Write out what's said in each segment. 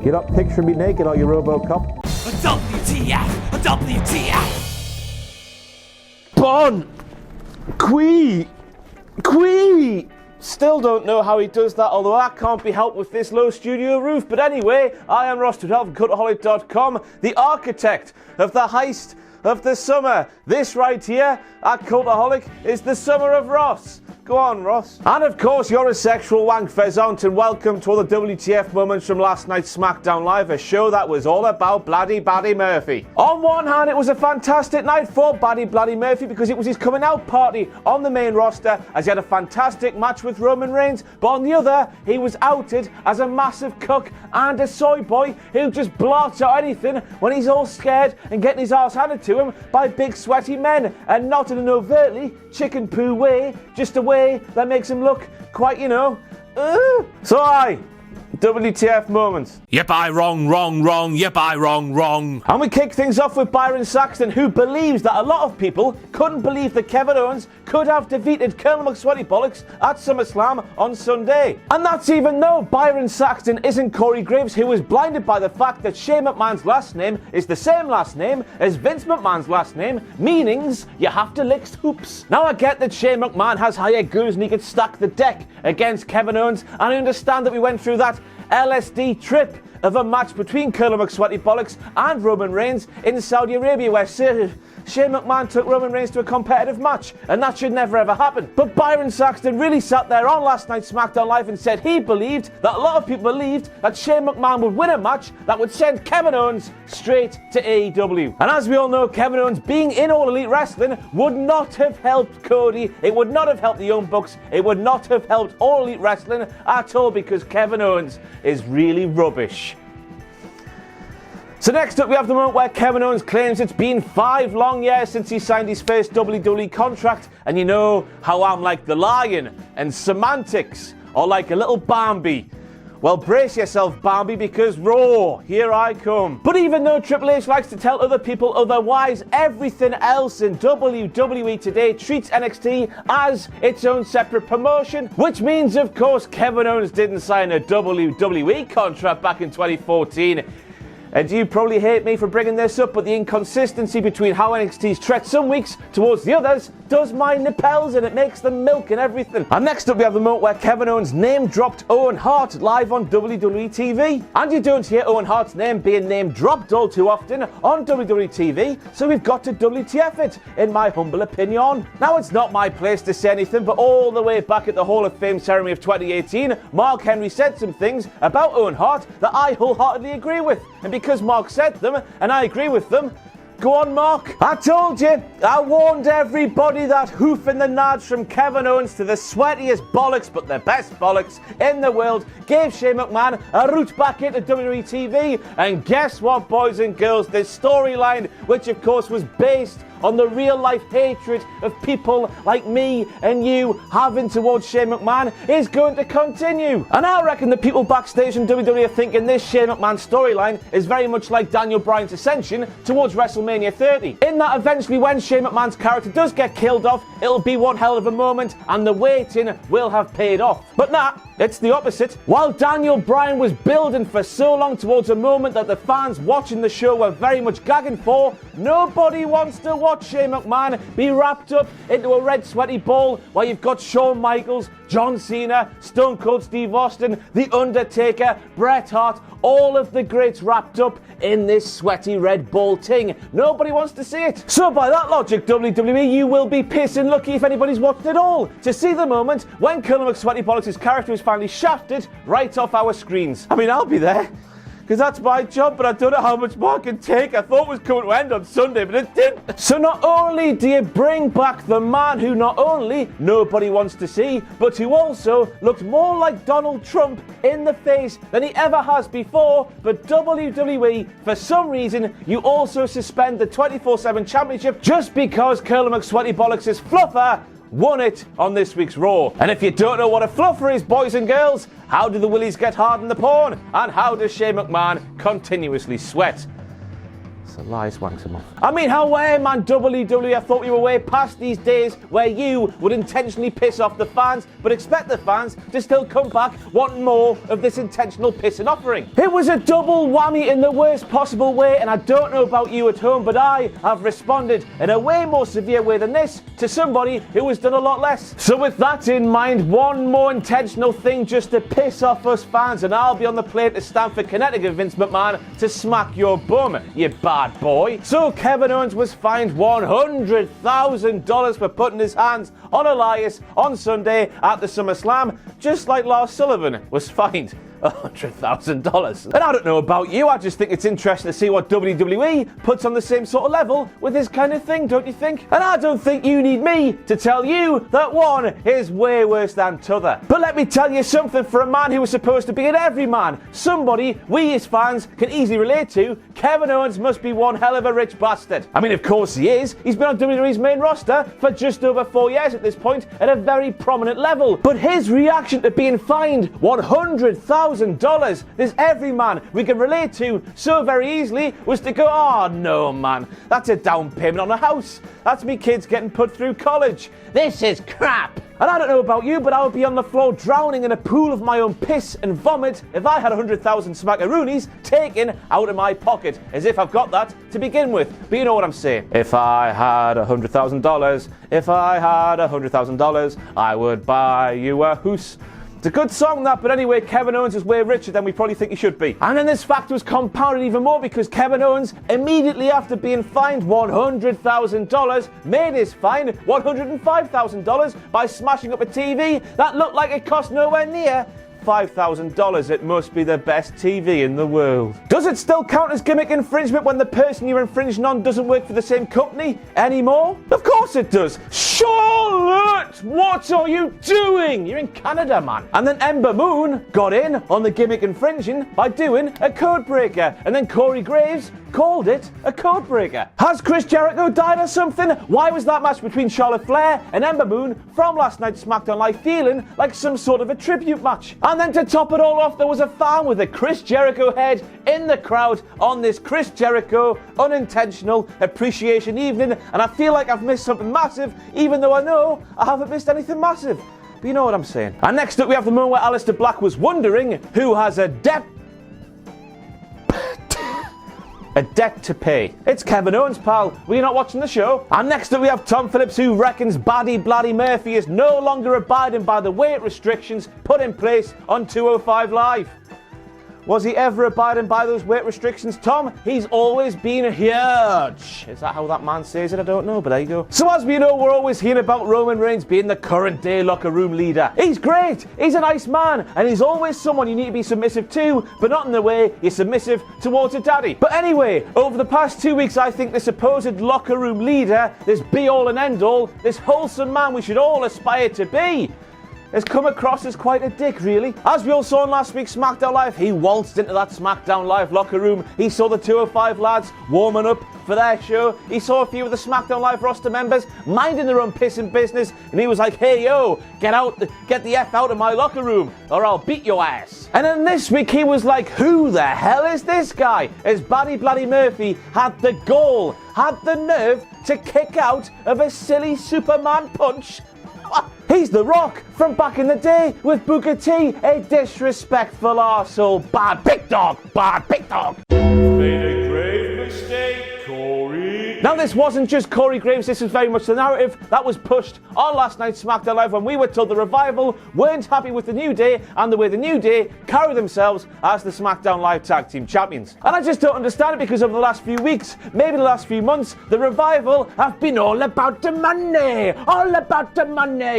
You're not picturing me naked, are you, RoboCop? WTF! WTF! Bon! Quee! Still don't know how he does that, although that can't be helped with this low studio roof. But anyway, I am Ross Tudell from Cultaholic.com, the architect of the heist of the summer. This right here at Cultaholic is the summer of Ross. Go on, Ross. And of course, you're a sexual wank pheasant, and welcome to all the WTF moments from last night's SmackDown Live, a show that was all about Bloody Baddy Murphy. On one hand, it was a fantastic night for Bloody Murphy because it was his coming out party on the main roster as he had a fantastic match with Roman Reigns, but on the other, he was outed as a massive cuck and a soy boy who just blurts out anything when he's all scared and getting his arse handed to him by big sweaty men, and not in an overtly chicken poo way, just a way that makes him look quite, So WTF moments. Yep, I wrong. Yep, I wrong. And we kick things off with Byron Saxton, who believes that a lot of people couldn't believe that Kevin Owens could have defeated Colonel McSweaty Bollocks at SummerSlam on Sunday. And that's even though Byron Saxton isn't Corey Graves, who was blinded by the fact that Shane McMahon's last name is the same last name as Vince McMahon's last name, meanings you have to lick hoops. Now I get that Shane McMahon has higher goons and he could stack the deck against Kevin Owens, and I understand that we went through that LSD trip of a match between Colonel McSweaty Bollocks and Roman Reigns in Saudi Arabia, where Shane McMahon took Roman Reigns to a competitive match, and that should never ever happen. But Byron Saxton really sat there on last night's SmackDown Live and said he believed that a lot of people believed that Shane McMahon would win a match that would send Kevin Owens straight to AEW. And as we all know, Kevin Owens being in All Elite Wrestling would not have helped Cody, it would not have helped the Young Bucks, it would not have helped All Elite Wrestling at all, because Kevin Owens is really rubbish. So next up we have the moment where Kevin Owens claims it's been 5 long years since he signed his first WWE contract, and you know how I'm like the lion and semantics, or like a little Bambi. Well, brace yourself, Bambi, because Raw, here I come. But even though Triple H likes to tell other people otherwise, everything else in WWE today treats NXT as its own separate promotion, which means, of course, Kevin Owens didn't sign a WWE contract back in 2014. And you probably hate me for bringing this up, but the inconsistency between how NXT's tread some weeks towards the others does my nipples, and it makes them milk and everything. And next up we have the moment where Kevin Owens name-dropped Owen Hart live on WWE TV. And you don't hear Owen Hart's name being name-dropped all too often on WWE TV, so we've got to WTF it, in my humble opinion. Now, it's not my place to say anything, but all the way back at the Hall of Fame ceremony of 2018, Mark Henry said some things about Owen Hart that I wholeheartedly agree with. And because Mark said them, and I agree with them, go on, Mark. I told you, I warned everybody that hoofing the nads from Kevin Owens to the sweatiest bollocks, but the best bollocks in the world, gave Shane McMahon a route back into WWE TV. And guess what, boys and girls? This storyline, which of course was based on the real-life hatred of people like me and you having towards Shane McMahon, is going to continue. And I reckon the people backstage in WWE are thinking this Shane McMahon storyline is very much like Daniel Bryan's ascension towards WrestleMania 30. In that eventually when Shane McMahon's character does get killed off, it'll be one hell of a moment and the waiting will have paid off. But nah, it's the opposite. While Daniel Bryan was building for so long towards a moment that the fans watching the show were very much gagging for, nobody wants to watch Shane McMahon be wrapped up into a red sweaty ball where you've got Shawn Michaels, John Cena, Stone Cold Steve Austin, The Undertaker, Bret Hart, all of the greats wrapped up in this sweaty red ball ting. Nobody wants to see it. So by that logic, WWE, you will be pissing lucky if anybody's watched it all to see the moment when Colonel McSweaty Bollocks' character is finally shafted right off our screens. I mean, I'll be there, because that's my job, but I don't know how much more I can take. I thought it was coming to end on Sunday, but it didn't. So not only do you bring back the man who not only nobody wants to see, but who also looked more like Donald Trump in the face than he ever has before, but WWE, for some reason, you also suspend the 24/7 championship just because Colonel McSweaty Bollocks' fluffer won it on this week's Raw. And if you don't know what a fluffer is, boys and girls, how do the willies get hard in the porn? And how does Shane McMahon continuously sweat? Elias wanks him off. I mean, how way, man, WWE, I thought you were way past these days where you would intentionally piss off the fans, but expect the fans to still come back wanting more of this intentional pissing offering. It was a double whammy in the worst possible way, and I don't know about you at home, but I have responded in a way more severe way than this to somebody who has done a lot less. So with that in mind, one more intentional thing just to piss off us fans, and I'll be on the plane to Stamford, Connecticut, Vince McMahon, to smack your bum, you bad boy. So Kevin Owens was fined $100,000 for putting his hands on Elias on Sunday at the SummerSlam, just like Lars Sullivan was fined $100,000. And I don't know about you, I just think it's interesting to see what WWE puts on the same sort of level with this kind of thing, don't you think? And I don't think you need me to tell you that one is way worse than t'other. But let me tell you something, for a man who was supposed to be an everyman, somebody we as fans can easily relate to, Kevin Owens must be one hell of a rich bastard. I mean, of course he is. He's been on WWE's main roster for just over 4 years at this point at a very prominent level. But his reaction to being fined $100,000, this everyman we can relate to so very easily, was to go, oh no man, that's a down payment on a house. That's me kids getting put through college. This is crap. And I don't know about you, but I would be on the floor drowning in a pool of my own piss and vomit if I had 100,000 smackaroonies taken out of my pocket, as if I've got that to begin with. But you know what I'm saying. If I had $100,000, I would buy you a house. It's a good song that, but anyway, Kevin Owens is way richer than we probably think he should be. And then this fact was compounded even more because Kevin Owens, immediately after being fined $100,000, made his fine $105,000 by smashing up a TV that looked like it cost nowhere near $5,000. It must be the best TV in the world. Does it still count as gimmick infringement when the person you're infringing on doesn't work for the same company anymore? Of course it does. Charlotte, what are you doing? You're in Canada, man. And then Ember Moon got in on the gimmick infringing by doing a code breaker, and then Corey Graves called it a code breaker. Has Chris Jericho died or something? Why was that match between Charlotte Flair and Ember Moon from last night's SmackDown Live feeling like some sort of a tribute match? And then to top it all off, there was a fan with a Chris Jericho head in the crowd on this Chris Jericho unintentional appreciation evening, and I feel like I've missed something massive, even though I know I haven't missed anything massive. But you know what I'm saying. And next up we have the moment where Aleister Black was wondering who has a debt to pay. It's Kevin Owens, pal. Were you not watching the show? And next up we have Tom Phillips, who reckons Baddy Bloody Murphy is no longer abiding by the weight restrictions put in place on 205 Live. Was he ever abiding by those weight restrictions, Tom? He's always been huge. Is that how that man says it? I don't know, but there you go. So as we know, we're always hearing about Roman Reigns being the current day locker room leader. He's great. He's a nice man. And he's always someone you need to be submissive to, but not in the way you're submissive towards a daddy. But anyway, over the past 2 weeks, I think the supposed locker room leader, this be-all and end-all, this wholesome man we should all aspire to be, has come across as quite a dick, really. As we all saw in last week's SmackDown Live, he waltzed into that SmackDown Live locker room. He saw the 205 lads warming up for their show. He saw a few of the SmackDown Live roster members minding their own pissing business, and he was like, hey yo, get the F out of my locker room or I'll beat your ass. And then this week he was like, who the hell is this guy? As Baddy Bloody Murphy had the gall, had the nerve to kick out of a silly Superman punch. He's The Rock from back in the day with Booker T, a disrespectful arsehole. Bad big dog, bad big dog. Made a grave mistake, Corey. Now this wasn't just Corey Graves, this was very much the narrative that was pushed on last night's SmackDown Live when we were told the Revival weren't happy with the New Day and the way the New Day carry themselves as the SmackDown Live Tag Team Champions. And I just don't understand it because over the last few weeks, maybe the last few months, the Revival have been all about the money,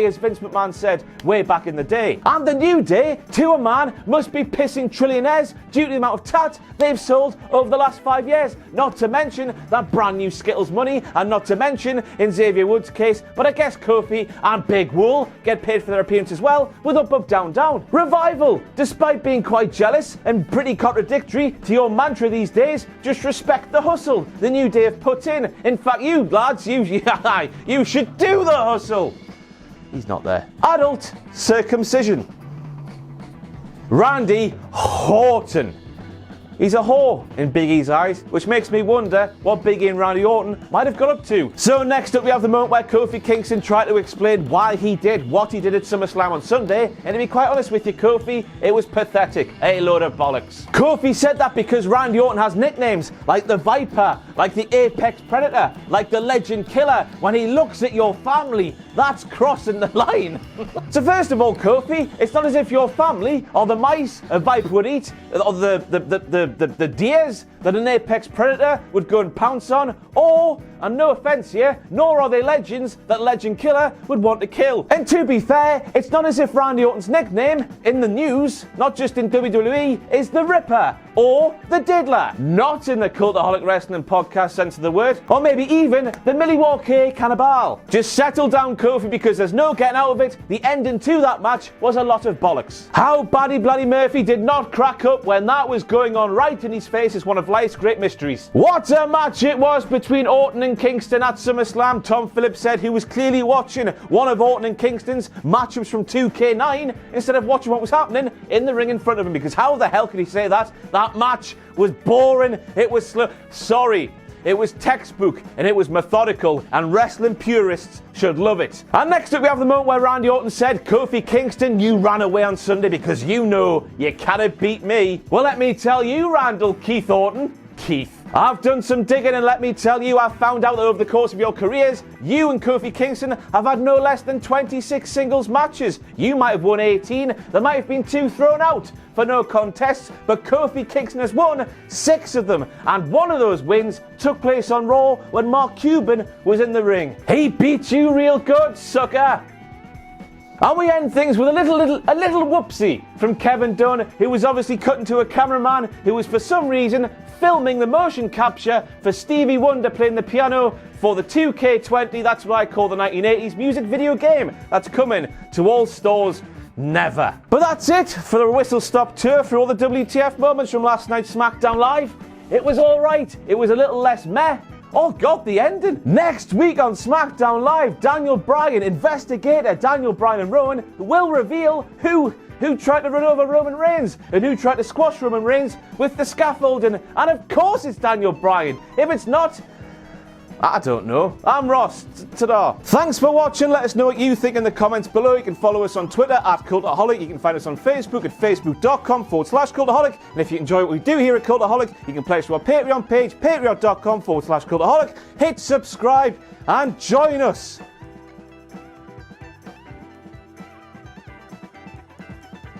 as Vince McMahon said way back in the day. And the New Day, to a man, must be pissing trillionaires due to the amount of tat they've sold over the last 5 years. Not to mention that brand new Skittles money, and not to mention, in Xavier Woods' case, but I guess Kofi and Big Wool get paid for their appearance as well, with Up Up Down Down. Revival, despite being quite jealous and pretty contradictory to your mantra these days, just respect the hustle the New Day have put in. In fact, you lads, you should do the hustle. He's not there. Adult circumcision. Randy Orton. He's a whore in Big E's eyes, which makes me wonder what Big E and Randy Orton might have got up to. So next up we have the moment where Kofi Kingston tried to explain why he did what he did at SummerSlam on Sunday, and to be quite honest with you, Kofi, it was pathetic. A load of bollocks. Kofi said that because Randy Orton has nicknames like the Viper, like the Apex Predator, like the Legend Killer. When he looks at your family, that's crossing the line. So first of all, Kofi, it's not as if your family are the mice a Viper would eat, or the deers that an Apex Predator would go and pounce on, or, and no offence here, nor are they legends that Legend Killer would want to kill. And to be fair, it's not as if Randy Orton's nickname in the news, not just in WWE, is the Ripper or the Diddler. Not in the Cultaholic Wrestling Podcast sense of the word, or maybe even the Milwaukee Cannibal. Just settle down, Kofi, because there's no getting out of it. The ending to that match was a lot of bollocks. How Buddy Bloody Murphy did not crack up when that was going on right in his face is one of life's great mysteries. What a match it was between Orton and Kingston at SummerSlam. Tom Phillips said he was clearly watching one of Orton and Kingston's matchups from 2K9 instead of watching what was happening in the ring in front of him, because how the hell could he say that? That match was boring, it was slow. Sorry. It was textbook and it was methodical, and wrestling purists should love it. And next up we have the moment where Randy Orton said, Kofi Kingston, you ran away on Sunday because you know you cannot beat me. Well, let me tell you, Randall Keith Orton, Keith, I've done some digging, and let me tell you, I've found out that over the course of your careers, you and Kofi Kingston have had no less than 26 singles matches. You might have won 18, there might have been 2 thrown out for no contests, but Kofi Kingston has won 6 of them, and one of those wins took place on Raw when Mark Cuban was in the ring. He beat you real good, sucker. And we end things with a little whoopsie from Kevin Dunn, who was obviously cutting to a cameraman who was for some reason filming the motion capture for Stevie Wonder playing the piano for the 2K20, that's what I call the 1980s music video game that's coming to all stores never. But that's it for the whistle stop tour for all the WTF moments from last night's SmackDown Live. It was alright, it was a little less meh. Oh God, the ending. Next week on SmackDown Live, Daniel Bryan, investigator Daniel Bryan and Rowan will reveal who tried to run over Roman Reigns and who tried to squash Roman Reigns with the scaffolding. And of course it's Daniel Bryan. If it's not, I don't know. I'm Ross. Ta-da. Thanks for watching. Let us know what you think in the comments below. You can follow us on Twitter at Cultaholic. You can find us on Facebook at facebook.com/Cultaholic. And if you enjoy what we do here at Cultaholic, you can pledge to our Patreon page, patreon.com/Cultaholic. Hit subscribe and join us.